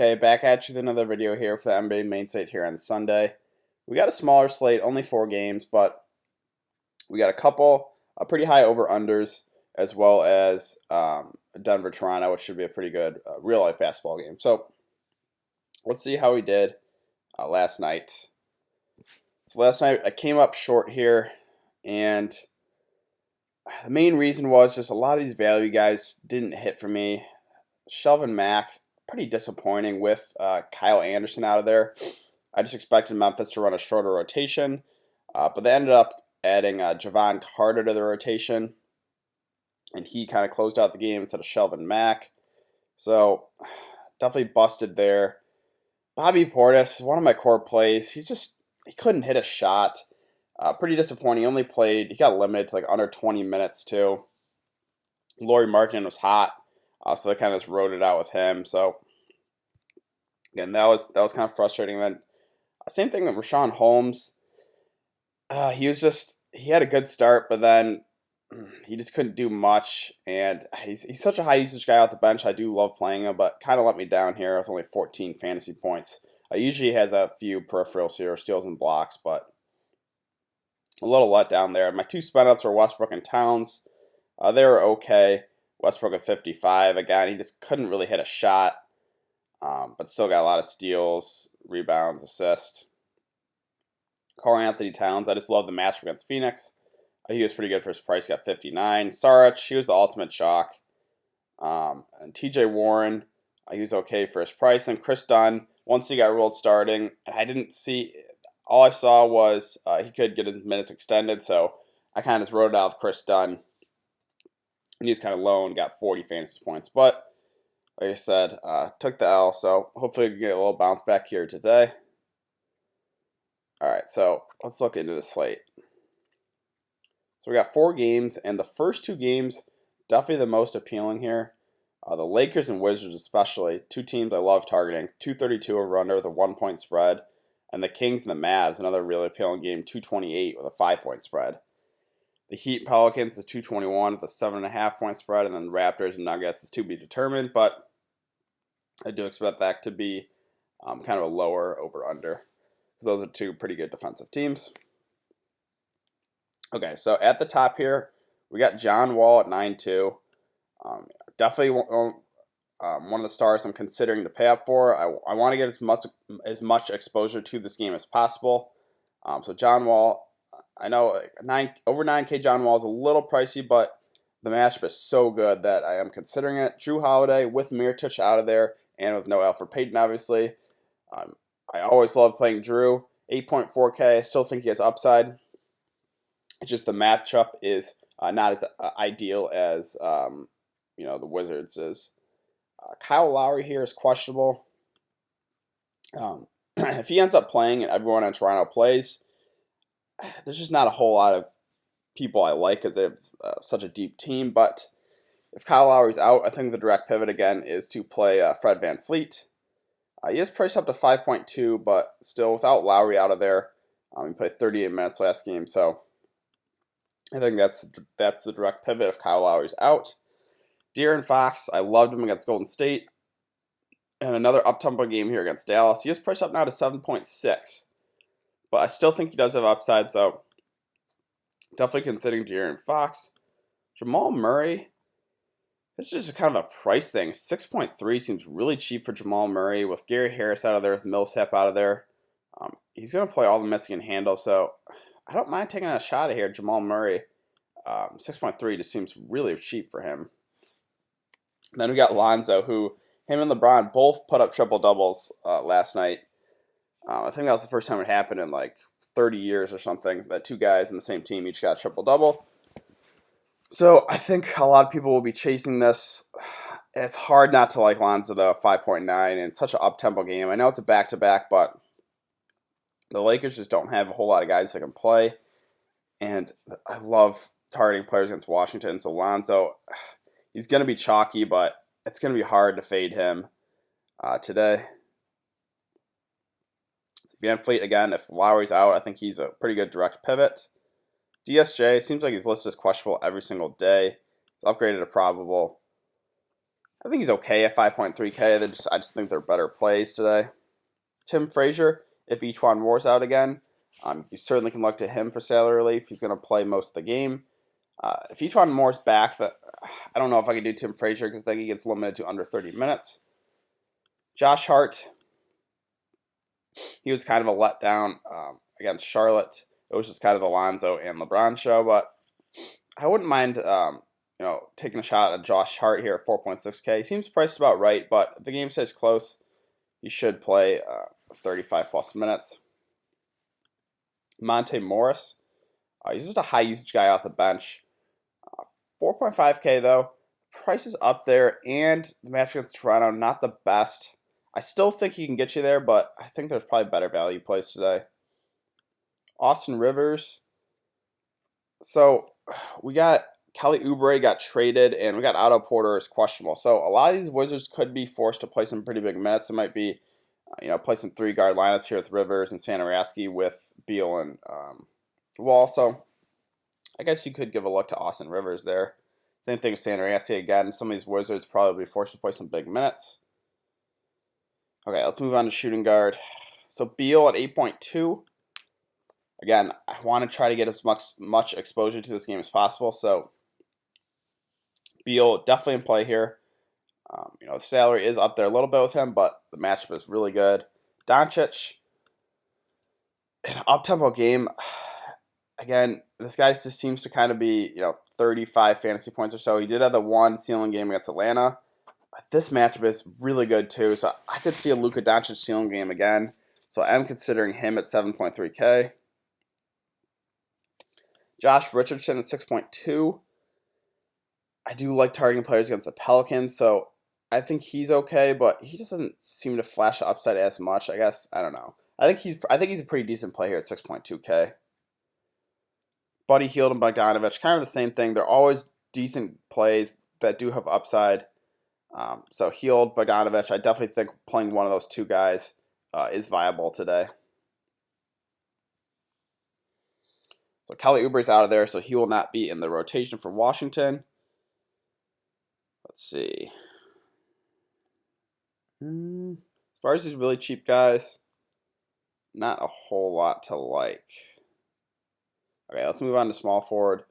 Okay, back at you with another video here for the NBA main slate here on Sunday. We got a smaller slate, only 4 games, but we got a couple pretty high over-unders, as well as Denver-Toronto, which should be a pretty good real-life basketball game. So let's see how we did last night. So last night I came up short here, and the main reason was just a lot of these value guys didn't hit for me. Shelvin Mack, pretty disappointing with Kyle Anderson out of there. I just expected Memphis to run a shorter rotation, but they ended up adding Javon Carter to the rotation, and he kind of closed out the game instead of Shelvin Mack. So definitely busted there. Bobby Portis, one of my core plays. He couldn't hit a shot. Pretty disappointing. He got limited to like under 20 minutes too. LOWRY Markkanen was hot. So they kind of just rode it out with him. So again, that was kind of frustrating. Then same thing with Richaun Holmes. He had a good start, but then he just couldn't do much. And he's such a high usage guy off the bench. I do love playing him, but kind of let me down here with only 14 fantasy points. Usually he has a few peripherals here, steals and blocks, but a little let down there. My 2 spin-ups were Westbrook and Towns. They were okay. Westbrook at 55. Again, he just couldn't really hit a shot, but still got a lot of steals, rebounds, assists. Karl-Anthony Towns, I just love the matchup against Phoenix. He was pretty good for his price, got 59. Saric, he was the ultimate chalk. And TJ Warren, he was okay for his price. And Chris Dunn, once he got ruled starting, all I saw was he could get his minutes extended, so I kind of just wrote it out with Chris Dunn. And he was kind of low and got 40 fantasy points. But, like I said, took the L, so hopefully we can get a little bounce back here today. Alright, so let's look into the slate. So we got 4 games, and the first 2 games, definitely the most appealing here. The Lakers and Wizards especially, 2 teams I love targeting. 232 over under with a 1-point spread. And the Kings and the Mavs, another really appealing game, 228 with a 5-point spread. The Heat and Pelicans is 221 with a 7.5-point spread, and then the Raptors and Nuggets is to be determined, but I do expect that to be kind of a lower over-under, because those are 2 pretty good defensive teams. Okay, so at the top here, we got John Wall at 9.2. Definitely one of the stars I'm considering to pay up for. I want to get as much exposure to this game as possible. So John Wall, I know over 9K John Wall is a little pricey, but the matchup is so good that I am considering it. Drew Holiday with Mirotic out of there, and with no Alfred Payton, obviously. I always love playing Drew. 8.4K, I still think he has upside. It's just the matchup is not as ideal as the Wizards is. Kyle Lowry here is questionable. If he ends up playing and everyone in Toronto plays, there's just not a whole lot of people I like because they have such a deep team. But if Kyle Lowry's out, I think the direct pivot again is to play Fred VanVleet. He is priced up to 5.2, but still without Lowry out of there, he played 38 minutes last game, so I think that's the direct pivot if Kyle Lowry's out. De'Aaron Fox, I loved him against Golden State. And another up-tempo game here against Dallas. He is priced up now to 7.6. But I still think he does have upside, so definitely considering De'Aaron Fox. Jamal Murray, this is just kind of a price thing. 6.3 seems really cheap for Jamal Murray with Gary Harris out of there, with Millsap out of there. He's going to play all the minutes he can handle, so I don't mind taking a shot at here. Jamal Murray, 6.3 just seems really cheap for him. And then we got Lonzo, who him and LeBron both put up triple-doubles last night. I think that was the first time it happened in like 30 years or something, that 2 guys in the same team each got a triple-double. So I think a lot of people will be chasing this. It's hard not to like Lonzo, though, 5.9, and it's such an up-tempo game. I know it's a back-to-back, but the Lakers just don't have a whole lot of guys that can play. And I love targeting players against Washington, so Lonzo, he's going to be chalky, but it's going to be hard to fade him today. VanVleet, again, if Lowry's out, I think he's a pretty good direct pivot. DSJ, seems like he's listed as questionable every single day. He's upgraded to probable. I think he's okay at 5.3K. I just think they're better plays today. Tim Frazier, if E'Twaun Moore's out again, you certainly can look to him for salary relief. He's going to play most of the game. If E'Twaun Moore's back, I don't know if I can do Tim Frazier because I think he gets limited to under 30 minutes. Josh Hart, he was kind of a letdown against Charlotte. It was just kind of the Lonzo and LeBron show, but I wouldn't mind taking a shot at Josh Hart here at 4.6K. He seems priced about right, but if the game stays close, he should play 35 plus minutes. Monte Morris, he's just a high usage guy off the bench. 4.5K though, price is up there, and the match against Toronto, not the best. I still think he can get you there, but I think there's probably better value plays today. Austin Rivers. So we got Kelly Oubre got traded, and we got Otto Porter is questionable. So a lot of these Wizards could be forced to play some pretty big minutes. It might be, play some 3-guard lineups here with Rivers and Satoransky with Beal and Wall. So I guess you could give a look to Austin Rivers there. Same thing with Satoransky again. Some of these Wizards probably be forced to play some big minutes. Okay, let's move on to shooting guard. So Beal at 8.2. Again, I want to try to get as much exposure to this game as possible. So Beal definitely in play here. The salary is up there a little bit with him, but the matchup is really good. Doncic, an up-tempo game. Again, this guy just seems to kind of be, 35 fantasy points or so. He did have the one ceiling game against Atlanta. This matchup is really good too, so I could see a Luka Doncic ceiling game again. So I'm considering him at 7.3K. Josh Richardson at 6.2. I do like targeting players against the Pelicans, so I think he's okay, but he just doesn't seem to flash the upside as much. I guess I don't know. I think he's a pretty decent play here at 6.2K. Buddy Hield and Bogdanovic, kind of the same thing. They're always decent plays that do have upside. So Hield, Bogdanovic, I definitely think playing one of those two guys is viable today. So Kelly Oubre's out of there, so he will not be in the rotation for Washington. Let's see. As far as these really cheap guys, not a whole lot to like. Okay, let's move on to small forward.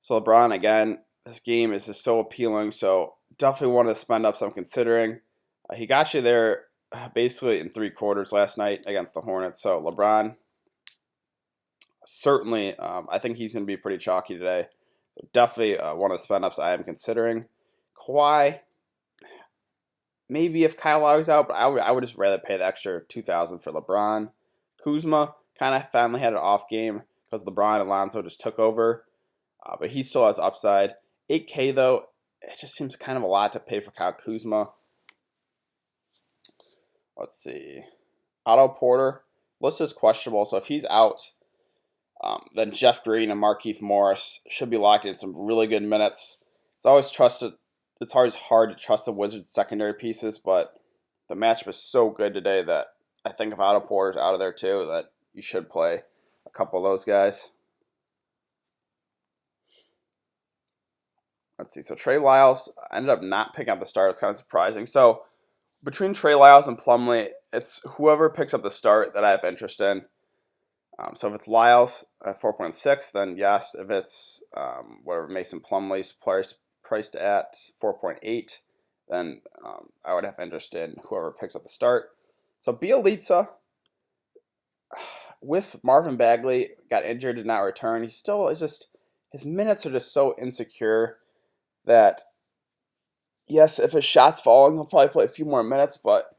So LeBron, again, this game is just so appealing, so definitely one of the spend ups I'm considering. He got you there basically in 3 quarters last night against the Hornets. So LeBron, certainly, I think he's going to be pretty chalky today. Definitely one of the spend ups I am considering. Kawhi, maybe if Kyle Lowry's out, but I would just rather pay the extra $2,000 for LeBron. Kuzma kind of finally had an off game because LeBron and Lonzo just took over, but he still has upside. 8K though, it just seems kind of a lot to pay for Kyle Kuzma. Let's see. Otto Porter, list is questionable, so if he's out, then Jeff Green and Markieff Morris should be locked in some really good minutes. It's always hard to trust the Wizards' secondary pieces, but the matchup is so good today that I think if Otto Porter's out of there too, that you should play a couple of those guys. Let's see. So Trey Lyles ended up not picking up the start. It's kind of surprising. So between Trey Lyles and Plumlee, it's whoever picks up the start that I have interest in. So if it's Lyles at 4.6, then yes. If it's whatever Mason Plumlee's priced at 4.8, then I would have interest in whoever picks up the start. So Bielitsa, with Marvin Bagley, got injured, did not return. He still is just, his minutes are just so insecure that, yes, if his shot's falling, he'll probably play a few more minutes, but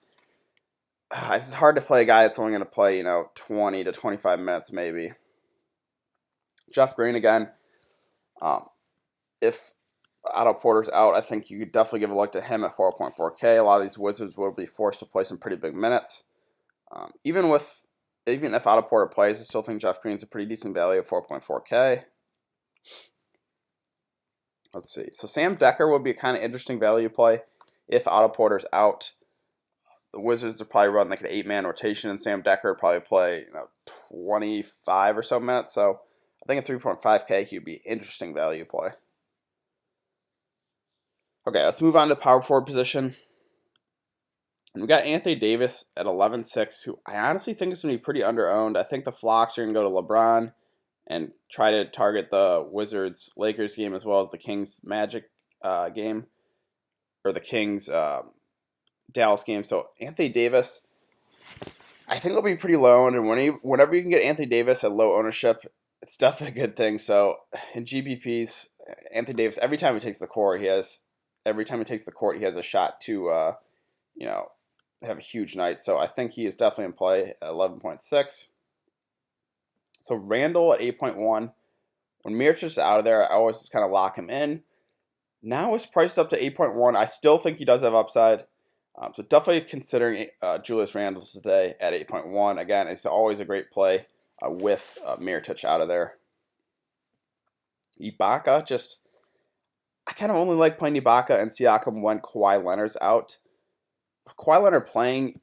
it's hard to play a guy that's only going to play, 20 to 25 minutes maybe. Jeff Green again. If Otto Porter's out, I think you could definitely give a look to him at 4.4K. A lot of these Wizards will be forced to play some pretty big minutes. Even if Otto Porter plays, I still think Jeff Green's a pretty decent value at 4.4K. Let's see. So Sam Dekker would be a kind of interesting value play if Otto Porter's out. The Wizards would probably run like an 8-man rotation, and Sam Dekker would probably play 25 or so minutes. So I think at 3.5K, he would be an interesting value play. Okay, let's move on to the power forward position. And we got Anthony Davis at 11-6, who I honestly think is going to be pretty under-owned. I think the flocks are going to go to LeBron and try to target the Wizards-Lakers game as well as the Kings-Magic game, or the Kings-Dallas game. So Anthony Davis, I think it'll be pretty low, and whenever you can get Anthony Davis at low ownership, it's definitely a good thing. So in GPPs, Anthony Davis, every time he takes the court, he has a shot to have a huge night. So I think he is definitely in play at 11.6. So Randall at 8.1. When Mirotic is out of there, I always just kind of lock him in. Now he's priced up to 8.1. I still think he does have upside. So definitely considering Julius Randle today at 8.1. Again, it's always a great play with Mirotic out of there. Ibaka, I kind of only like playing Ibaka and Siakam when Kawhi Leonard's out. With Kawhi Leonard playing,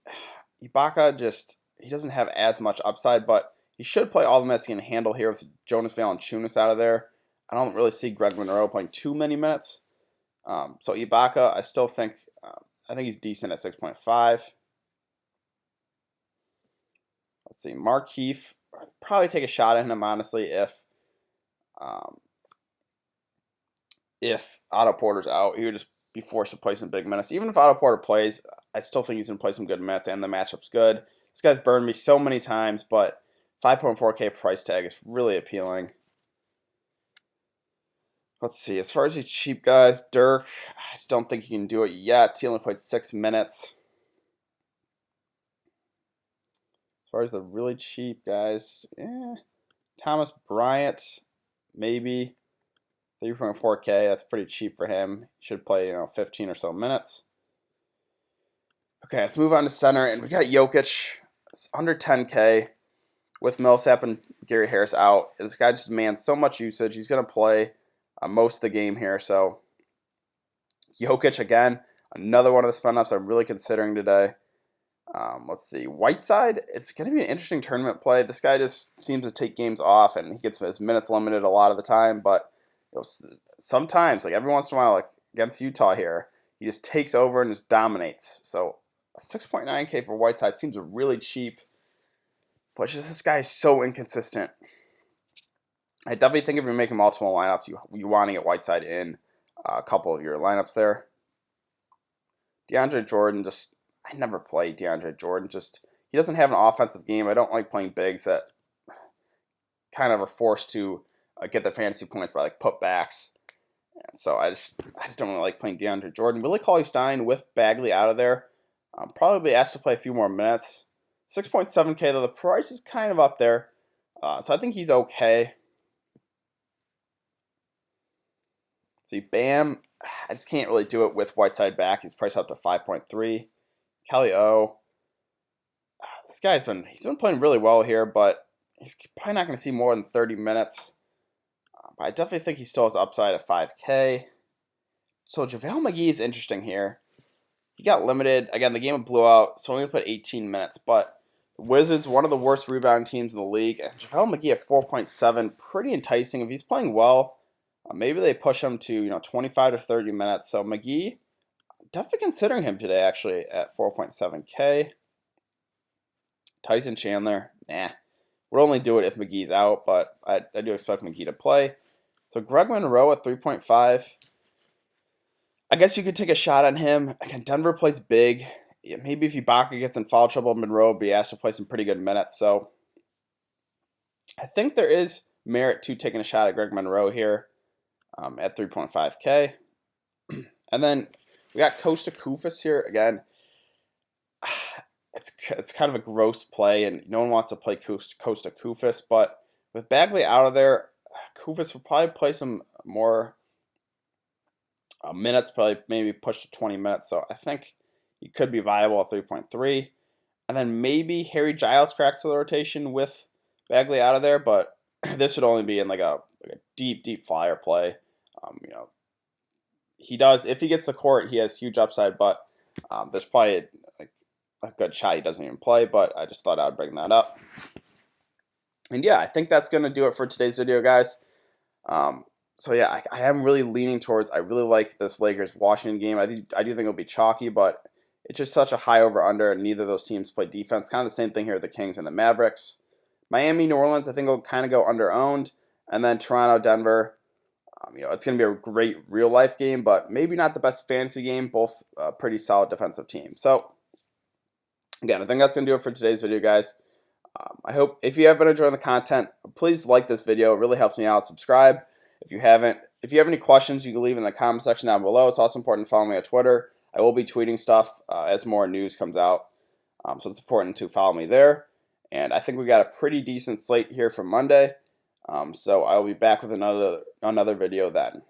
Ibaka he doesn't have as much upside, but he should play all the minutes he can handle here with Jonas Valanciunas out of there. I don't really see Greg Monroe playing too many minutes. So Ibaka, I still think, I think he's decent at 6.5. Let's see, Markieff, I'd probably take a shot at him, honestly, if Otto Porter's out. He would just be forced to play some big minutes. Even if Otto Porter plays, I still think he's going to play some good minutes, and the matchup's good. This guy's burned me so many times, but 5.4K price tag is really appealing. Let's see. As far as these cheap guys, Dirk, I just don't think he can do it yet. He only played 6 minutes. As far as the really cheap guys, Thomas Bryant, maybe 3.4K. That's pretty cheap for him. He should play 15 or so minutes. Okay, let's move on to center, and we got Jokic. It's under 10K with Millsap and Gary Harris out. This guy just demands so much usage. He's going to play most of the game here. So Jokic, again, another one of the spin-ups I'm really considering today. Let's see. Whiteside, it's going to be an interesting tournament play. This guy just seems to take games off, and he gets his minutes limited a lot of the time. But sometimes, like every once in a while, like against Utah here, he just takes over and just dominates. So 6.9K for Whiteside seems really cheap. But just this guy is so inconsistent. I definitely think if you're making multiple lineups, you want to get Whiteside in a couple of your lineups there. DeAndre Jordan, I never play DeAndre Jordan. He doesn't have an offensive game. I don't like playing bigs that kind of are forced to get their fantasy points by like putbacks. And so I just don't really like playing DeAndre Jordan. Willie Cauley-Stein with Bagley out of there. Probably asked to play a few more minutes. 6.7K, though the price is kind of up there. So I think he's okay. See, Bam, I just can't really do it with Whiteside back. He's priced up to 5.3. Kelly O. This guy's been playing really well here, but he's probably not going to see more than 30 minutes. But I definitely think he still has upside at 5K. So JaVale McGee is interesting here. He got limited. Again, the game blew out, so only put 18 minutes. But the Wizards, one of the worst rebounding teams in the league. And JaVale McGee at 4.7, pretty enticing. If he's playing well, maybe they push him to 25 to 30 minutes. So McGee, definitely considering him today, actually, at 4.7K. Tyson Chandler, would only do it if McGee's out, but I do expect McGee to play. So Greg Monroe at 3.5. I guess you could take a shot on him. Again, Denver plays big. Maybe if Ibaka gets in foul trouble, Monroe will be asked to play some pretty good minutes. So I think there is merit to taking a shot at Greg Monroe here at 3.5K. And then we got Costa Koufos here. Again, it's kind of a gross play, and no one wants to play Costa Koufos. But with Bagley out of there, Koufos will probably play some more minutes, probably maybe push to 20 minutes. So I think he could be viable at 3.3. And then maybe Harry Giles cracks the rotation with Bagley out of there, but this would only be in like a deep flyer play. He does, if he gets the court, he has huge upside, but there's probably a good shot he doesn't even play, but I just thought I would bring that up. And yeah, I think that's going to do it for today's video, guys. So yeah, I am really leaning towards. I really like this Lakers Washington game. I do think it'll be chalky, but it's just such a high over under, and neither of those teams play defense. Kind of the same thing here with the Kings and the Mavericks. Miami, New Orleans, I think will kind of go under owned, and then Toronto, Denver. It's going to be a great real life game, but maybe not the best fantasy game. Both pretty solid defensive teams. So again, I think that's going to do it for today's video, guys. I hope if you have been enjoying the content, please like this video. It really helps me out. Subscribe if you haven't. If you have any questions, you can leave in the comment section down below. It's also important to follow me on Twitter. I will be tweeting stuff as more news comes out, so it's important to follow me there. And I think we got a pretty decent slate here for Monday, so I will be back with another video then.